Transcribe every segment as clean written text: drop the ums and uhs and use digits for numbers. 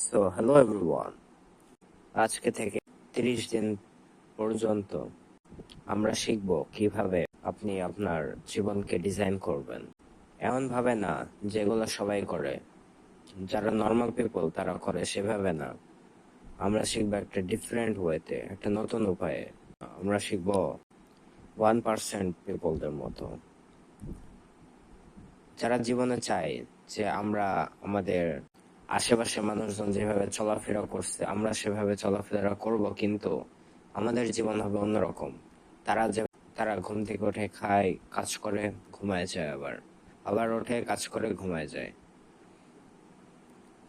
So hello everyone, আজকে থেকে 30 দিন পর্যন্ত আমরা শিখব কিভাবে আপনি আপনার জীবনকে ডিজাইন করবেন। এমন ভাবে না যেগুলো সবাই করে, যারা নর্মাল পিপল তারা করে সেভাবে না। আমরা শিখবো একটা ডিফারেন্ট ওয়েতে, একটা নতুন উপায়ে। আমরা শিখবো 1% পিপলদের মতো, যারা জীবনে চায় যে আমরা আমাদের আশেপাশে মানুষজন যেভাবে চলাফেরা করছে আমরা সেভাবে চলাফেরা করব, কিন্তু আমাদের জীবন হবে অন্যরকম। তারা ঘুম থেকে উঠে খায়, কাজ করে, ঘুমায় যায়, আবার আবার ওঠে, কাজ করে, ঘুমায় যায়।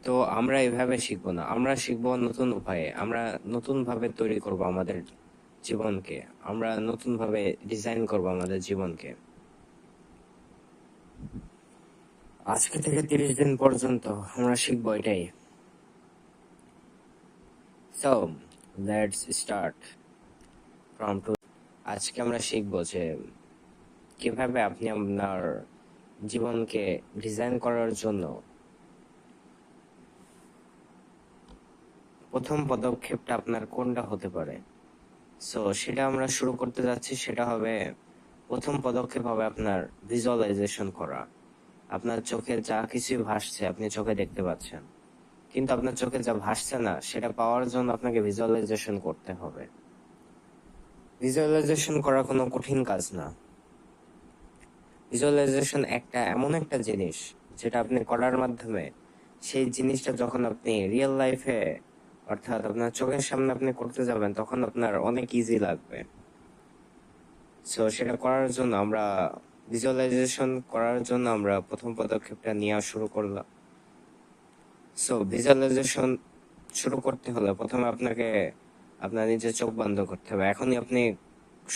তো আমরা এভাবে শিখবো না, আমরা শিখবো নতুন উপায়ে। আমরা নতুন ভাবে তৈরি করব আমাদের জীবনকে, আমরা নতুন ভাবে ডিজাইন করব আমাদের জীবনকে। আজকে থেকে 30 দিন পর্যন্ত আমরা শিখবো এটাই। So let's start from two. আজকে আমরা শিখবো যে কিভাবে আপনি আপনার জীবনকে ডিজাইন করার জন্য প্রথম পদক্ষেপটা আপনার কোনটা হতে পারে। সো সেটা আমরা শুরু করতে যাচ্ছি। সেটা হবে, প্রথম পদক্ষেপ হবে আপনার ভিজুয়ালাইজেশন করা। আপনার চোখে যা কিছু ভাসছে আপনি চোখে দেখতে পাচ্ছেন, কিন্তু আপনার চোখে যা ভাসছে না সেটা পাওয়ার জন্য আপনাকে ভিজুয়ালাইজেশন করতে হবে। ভিজুয়ালাইজেশন করা কোনো কঠিন কাজ না। ভিজুয়ালাইজেশন এমন একটা জিনিস যেটা আপনি করার মাধ্যমে সেই জিনিসটা যখন আপনি রিয়েল লাইফে, অর্থাৎ আপনার চোখের সামনে আপনি করতে যাবেন, তখন আপনার অনেক ইজি লাগবে। সো সেটা করার জন্য আমরা ভিজুয়ালাইজেশন করার জন্য আমরা প্রথম পদক্ষেপটা নেওয়া শুরু করলাম। সো ভিজুয়ালাইজেশন শুরু করতে হলে প্রথমে আপনাকে আপনার নিজের চোখ বন্ধ করতে হবে। এখনই আপনি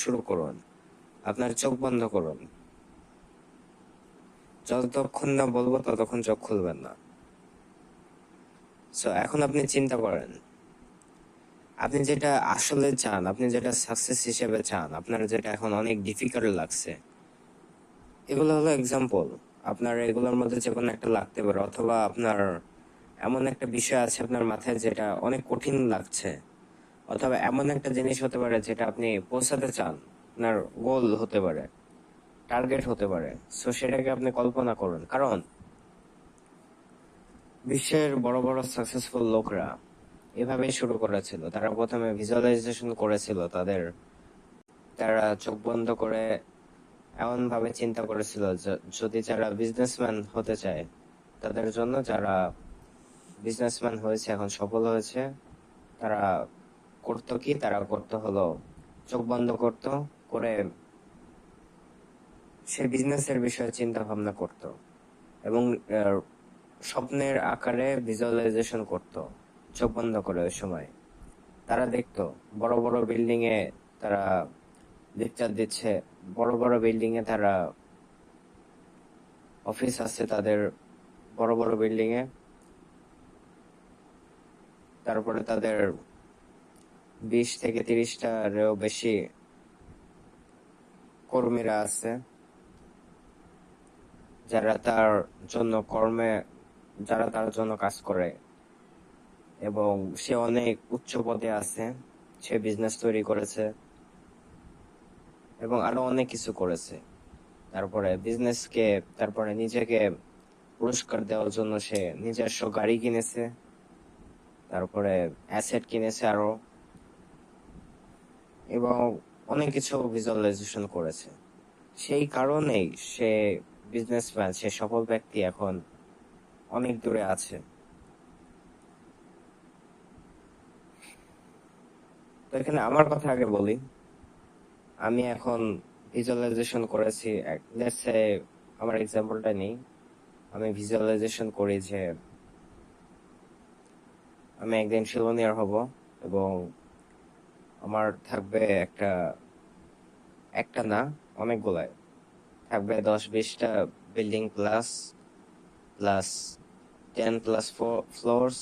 শুরু করুন, আপনার চোখ বন্ধ করুন। যতক্ষণ না বলবো ততক্ষণ চোখ খুলবেন না। সো এখন আপনি চিন্তা করেন, আপনি যেটা আসলে চান, আপনি যেটা সাকসেস হিসেবে চান, আপনার যেটা এখন অনেক ডিফিকাল্ট লাগছে, এগুলো হলো এক্সাম্পল। আপনার এগুলোর মধ্যে যে কোনো একটা লাগতে পারে, অথবা আপনার এমন একটা বিষয় আছে আপনার মাথায় যেটা অনেক কঠিন লাগছে, অথবা এমন একটা জিনিস হতে পারে যেটা আপনি পৌঁছাতে চান, আপনার গোল হতে পারে, টার্গেট হতে পারে। সো সেটাকে আপনি কল্পনা করুন, কারণ বিশ্বের বড় বড় সাকসেসফুল লোকরা এভাবেই শুরু করেছিল। তারা প্রথমে ভিজুয়ালাইজেশন করেছিল, তারা চোখ বন্ধ করে এমন ভাবে চিন্তা করেছিল যদি যারা বিজনেসম্যান হতে চায় তাদের জন্য, যারা বিজনেসম্যান হয়েছে, এখন সফল হয়েছে, তারা করতো কি, তারা করতে হলো চোখ বন্ধ করতো, করে সে বিজনেসের বিষয়ে চিন্তা ভাবনা করত এবং স্বপ্নের আকারে ভিজুয়ালাইজেশন করত চোখ বন্ধ করে। ওই সময় তারা দেখতো বড় বড় বিল্ডিং এ তারা লেকচার দিচ্ছে, বড় বড় বিল্ডিং এ তারা অফিস আছে তাদের, বড় বড় বিল্ডিং এ। তারপরে তাদের 20 থেকে 30টারও বেশি কর্মীরা আছে, যারা তার যারা তার জন্য কাজ করে, এবং সে অনেক উচ্চ পদে আছে, সে বিজনেস তৈরি করেছে এবং আরো অনেক কিছু করেছে। তারপরে নিজেকে পুরস্কার দেওয়ার জন্য সে নিজস্ব গাড়ি কিনেছে, তারপরে অ্যাসেট কিনেছে আরো, এবং অনেক কিছু ভিজুয়ালাইজেশন করেছে। সেই কারণেই সে বিজনেসম্যান, সে সফল ব্যক্তি এখন অনেক দূরে আছে। তো এখানে আমার কথা আগে বলি। আমি এখন ভিজুয়ালাইজেশন করেছি, লেটস সে আমার এক্সাম্পলটা নেই। আমি ভিজুয়ালাইজেশন করি যে আমি একদিন শিলোনিয়ার হব, এবং আমার থাকবে একটা না, অনেকগুলাই থাকবে, 10-20টা building, plus 10+4 floors,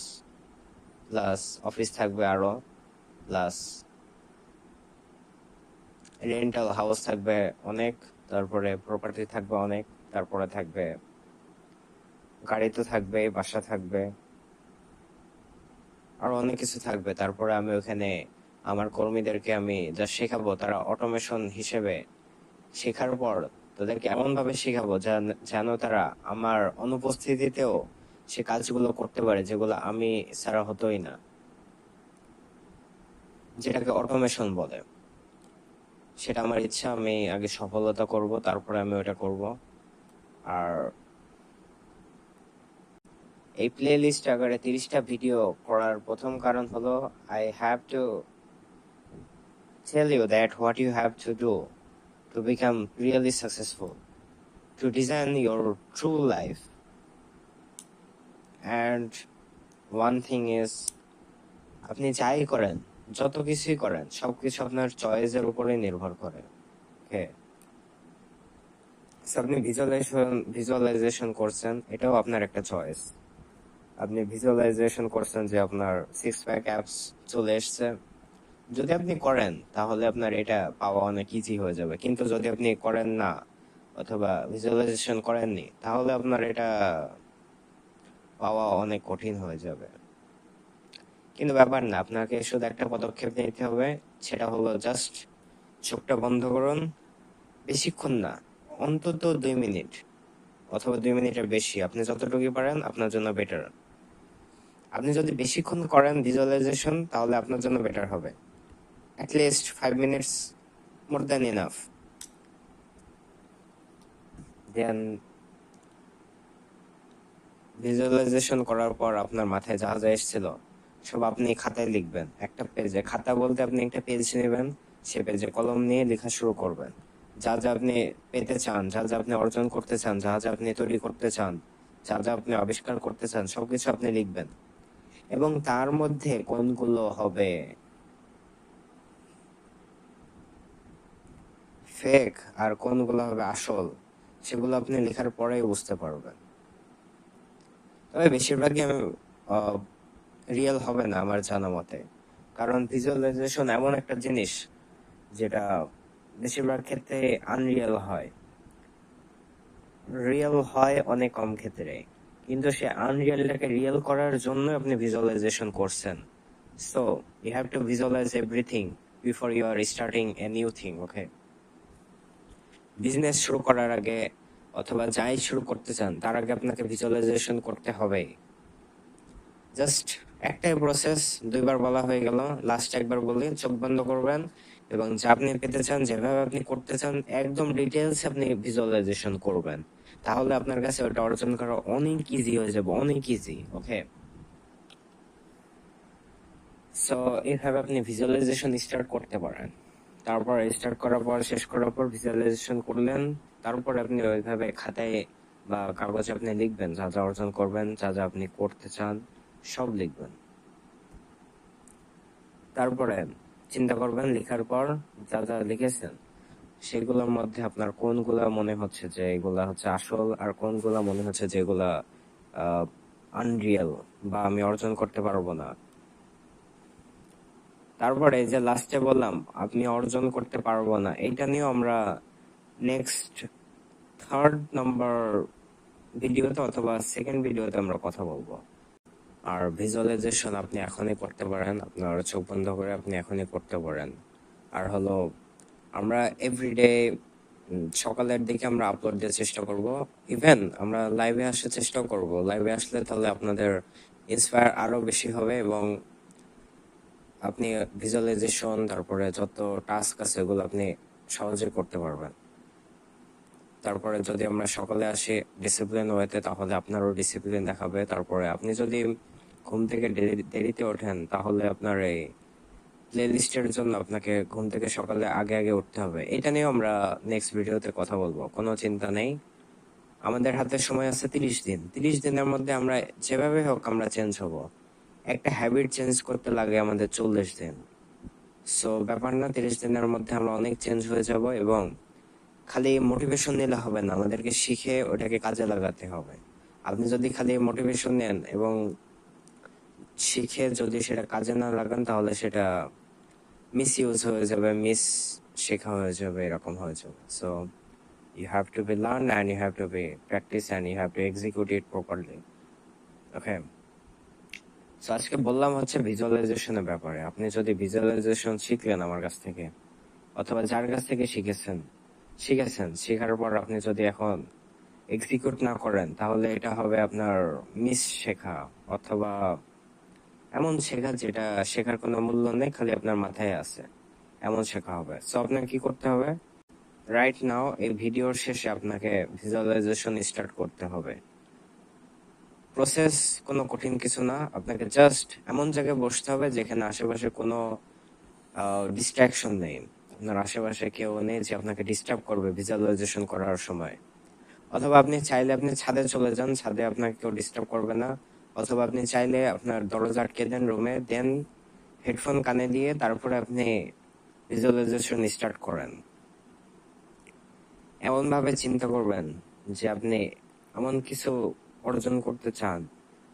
plus office থাকবে আরো, প্লাস রেন্টাল হাউস থাকবে অনেক, তারপরে প্রপার্টি থাকবে অনেক, তারপরে থাকবে গাড়ি, তো থাকবে, বাসা থাকবে, আরো অনেক কিছু থাকবে। তারপরে আমি ওখানে আমার কর্মীদেরকে আমি যা শেখাবো, তারা অটোমেশন হিসেবে শেখার পর তাদেরকে এমন ভাবে শেখাবো যেন তারা আমার অনুপস্থিতিতেও সে কাজগুলো করতে পারে, যেগুলো আমি ছাড়া হতোই না, যেটাকে অটোমেশন বলে। সেটা আমার ইচ্ছা, আমি আগে সফলতা করব, তারপরে আমি ওটা করব। আর এই প্লে লিস্ট আকারে 30টা ভিডিও করার প্রথম কারণ হলো, I have to tell you that what you have to do to become really successful, to design your true life. And one thing is, আপনি যাই করেন, যত কিছুই করেন, সবকিছু আপনার চয়েসের উপরে নির্ভর করে। ওকে, আপনি ভিজুয়ালাইজেশন করছেন, এটাও আপনার একটা চয়েস। আপনি ভিজুয়ালাইজেশন করছেন যে আপনার 6 প্যাক অ্যাপস চলে এসছে, যদি আপনি করেন তাহলে আপনার এটা পাওয়া অনেক ইজি হয়ে যাবে। কিন্তু যদি আপনি করেন না অথবা ভিজুয়ালাইজেশন করেননি, তাহলে আপনার এটা পাওয়া অনেক কঠিন হয়ে যাবে। কিন্তু ব্যাপার না, আপনাকে শুধু একটা পদক্ষেপ নিতে হবে, সেটা হলো জাস্ট চোখটা বন্ধ করুন, বেশিক্ষণ না, অন্তত 2 মিনিট অথবা 2 মিনিটের বেশি, আপনি যতটুকু পারেন আপনার জন্য বেটার। আপনি যদি বেশিক্ষণ করেন ভিজুয়ালাইজেশন, তাহলে আপনার জন্য বেটার হবে। At least 5 minutes, more than enough. Then visualization করার পর আপনার মাথায় যা যা এসেছিল সব আপনি খাতায় লিখবেন, একটা পেজে। খাতা বলতে আপনি একটা পেজ নেবেন, সে পেজে কলম নিয়ে লেখা শুরু করবেন। যা যা আপনি পেতে চান, যা যা আপনি অর্জন করতে চান, যা যা আপনি তৈরি করতে চান, যা যা আপনি আবিষ্কার করতে চান, সবকিছু আপনি লিখবেন। এবং তার মধ্যে কোনগুলো হবে ফেক আর কোনগুলো হবে আসল, সেগুলো আপনি লেখার পরেই বুঝতে পারবেন। তবে বেশিরভাগই আমি রিয়েল হবে না আমার জানা মতে, কারণ ভিজুয়ালাইজেশন এমন একটা জিনিস যেটা বেশিরভাগ ক্ষেত্রে আনরিয়েল হয়। রিয়েল হয় অনেক কম ক্ষেত্রে, কিন্তু সে আনরিয়েলটাকে রিয়েল করার জন্য আপনি ভিজুয়ালাইজেশন করছেন। So you have to visualise everything before you are starting a new thing. Okay, business শুরু করার আগে অথবা যাই শুরু করতে চান, তার আগে আপনাকে ভিজুয়ালাইজেশন করতে হবে। জাস্ট একটাই প্রসেস, 2বার বলা হয়ে গেল, লাস্ট একবার বলি, চোখ বন্ধ করবেন এবং যা আপনি পেতে চান, যেভাবে আপনি করতে চান, একদম ডিটেলস আপনি ভিজুয়ালাইজেশন করবেন। তাহলে আপনার কাছে ওটা অর্জন করা অনেক ইজি হয়ে যাবে, অনেক ইজি। ওকে, সো এইভাবে আপনি ভিজুয়ালাইজেশন স্টার্ট করতে পারেন। তারপর স্টার্ট করার পর, শেষ করার পর ভিজুয়ালাইজেশন করলেন, তারপর আপনি ওইভাবে খাতায় বা কাগজে আপনি লিখবেন যা যা অর্জন করবেন, যা যা আপনি করতে চান, সব লিখবেন। তারপরে চিন্তা করবেন লেখার পর যা যা লিখেছেন সেগুলোর মধ্যে আপনার কোনগুলা মনে হচ্ছে যে এগুলা হচ্ছে আসল, আর কোনগুলা মনে হচ্ছে যে এগুলা আনরিয়েল বা আমি অর্জন করতে পারবো না। তারপরে এই যে লাস্টে বললাম আপনি অর্জন করতে পারবো না, এইটা নিয়েও আমরা নেক্সট 3rd নাম্বার ভিডিওতে অথবা 2nd ভিডিওতে আমরা কথা বলবো। আর ভিজুয়ালাইজেশন আপনি এখনই করতে পারেন, আপনার চোখ বন্ধ করে আপনি এখনই করতে পারেন। আর হলো, আমরা এভরিডে সকালের দিকে আমরা আপলোড দেওয়ার চেষ্টা করব। ইভেন আমরা লাইভে আসার চেষ্টাও করব। লাইভে আসলে তাহলে আপনাদের ইন্সপায়ার আরো বেশি হবে এবং আপনি ভিজুয়ালাইজেশন, তারপরে যত টাস্ক আছে এগুলো আপনি সহজে করতে পারবেন। তারপরে যদি আমরা সকালে আসি ডিসিপ্লিন ওয়েতে, তাহলে আপনারও ডিসিপ্লিন দেখাবে। তারপরে আপনি যদি ঘুম থেকে দেরিতে ওঠেন, তাহলে আপনার এই প্লে লিস্টের জন্য আপনাকে ঘুম থেকে সকালে আগে আগে উঠতে হবে। এটা নিয়ে আমরা নেক্সট ভিডিওতে কথা বলবো, কোনো চিন্তা নেই। আমাদের হাতে সময় আছে 30 দিন। 30 দিনের মধ্যে আমরা যেভাবে হোক আমরা চেঞ্জ হব। একটা হ্যাবিট চেঞ্জ করতে লাগে আমাদের 40 দিন। সো ব্যাপার না, 30 দিনের মধ্যে আমরা অনেক চেঞ্জ হয়ে যাব। এবং খালি মোটিভেশন নিলে হবে না, আমাদেরকে শিখে ওটাকে কাজে লাগাতে হবে। আপনি যদি খালি মোটিভেশন নেন এবং শিখে যদি সেটা কাজে না লাগান, তাহলে সেটা মিস ইউজ হয়ে যাবে, মিস শেখা হয়ে যাবে, এরকম হয়ে যাবে। So you have to be learn and you have to be practice and you have to execute it properly. Okay, তো আজকে বললাম হচ্ছে ভিজুয়ালাইজেশনের ব্যাপারে। আপনি যদি ভিজুয়ালাইজেশন শিখলেন আমার কাছ থেকে, অথবা যার কাছ থেকে শিখেছেন, শেখার পর আপনি যদি এখন এক্সিকিউট না করেন, তাহলে এটা হবে আপনার মিস শেখা, অথবা এমন শেখা যেটা শেখার কোনো মূল্য নেই, খালি আপনার মাথায় আছে, এমন শেখা হবে। সো আপনার কি করতে হবে? রাইট নাও এই ভিডিওর শেষে আপনাকে ভিজুয়ালাইজেশন স্টার্ট করতে হবে। প্রসেস কোনো কঠিন কিছু না, আপনাকে জাস্ট এমন জায়গায় বসতে হবে যেখানে আশেপাশে কোনো ডিস্ট্রাকশন নেই, আপনার আশেপাশে কেউ নেই যে আপনাকে ডিস্টার্ব করবে ভিজুয়ালাইজেশন করার সময়। অথবা আপনি চাইলে আপনি ছাদে চলে যান, ছাদে আপনাকে কেউ ডিস্টার্ব করবে না। অথবা আপনি চাইলে আপনার দরজা আটকে দেন রুমে, দেন হেডফোন কানে দিয়ে তারপরে আপনি ভিজুয়ালাইজেশন স্টার্ট করেন। এমন ভাবে চিন্তা করবেন যে আপনি এমন কিছু অর্জন করতে চান,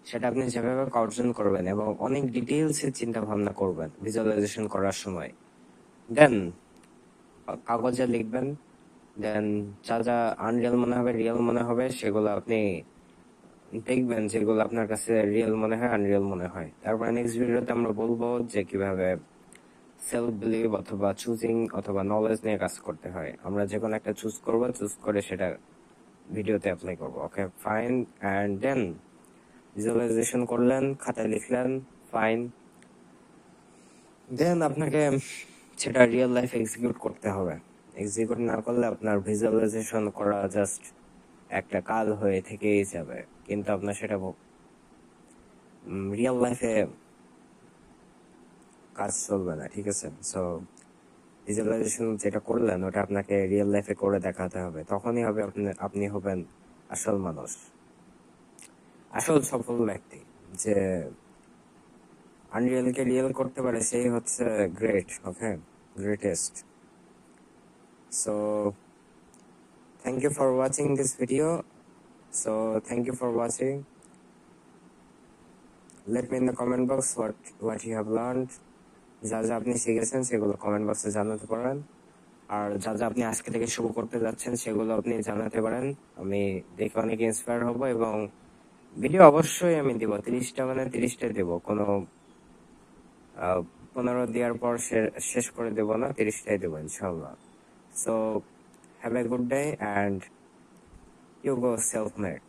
সেটা আপনি যেভাবে অর্জন করবেন এবং অনেক ডিটেইলসে চিন্তা ভাবনা করবেন ভিজুয়ালাইজেশন করার সময়। দেন কাগজে লিখবেন, দেন যা যা আনরিয়েল মনে হবে, রিয়েল মনে হবে, সেগুলো আপনি দেখবেন যেগুলো আপনার কাছে রিয়েল মনে হয়, আনরিয়েল মনে হয়। তারপরে নেক্সট ভিডিওতে আমরা বলবো যে কিভাবে সেলফ বিলিভ অথবা চুজিং অথবা নলেজ নিয়ে কাজ করতে হয়। আমরা যে কোনো একটা চুজ করে সেটা ভিডিওতে অ্যাপ্লাই করবো। ওকে, ফাইন। অ্যান্ড দেন ভিজুয়ালাইজেশন করলেন, খাতায় লিখলেন, ফাইন। দেন আপনাকে সেটা রিয়েল লাইফে এক্সিকিউট করতে হবে। এক্সিকিউট না করলে আপনার ভিজুয়ালাইজেশন করা জাস্ট একটা কাজ হয়ে থেকেই যাবে, কিন্তু আপনার সেটা রিয়েল লাইফে কাজ চলবে না, ঠিক আছে? সো ভিজুয়ালাইজেশন যেটা করলেন ওটা আপনাকে রিয়েল লাইফে করে দেখাতে হবে, তখনই হবে আপনি হবেন আসল মানুষ, আসল সফল ব্যক্তি। যে আনরিয়েলকে রিয়েল করতে পারে সেই হচ্ছে great. Okay, greatest. So thank you for watching this video. So thank you for watching. Let me in the comment box what you have learned. যা যা আপনি শিখেছেন সেগুলো কমেন্ট বক্সে জানাতে পারেন। আর যা যা আপনি আজকে থেকে শুরু করতে যাচ্ছেন সেগুলো আপনি জানাতে পারেন। আমি দেখে অনেক ইন্সপায়ার হব এবং ভিডিও অবশ্যই আমি দিব 30টা, মানে 30টা দেব, কোনো 15 দেওয়ার পর শেষ করে দেব না, 30টাই দেবো ইনশাল্লাহ। So have a good day and you go self made.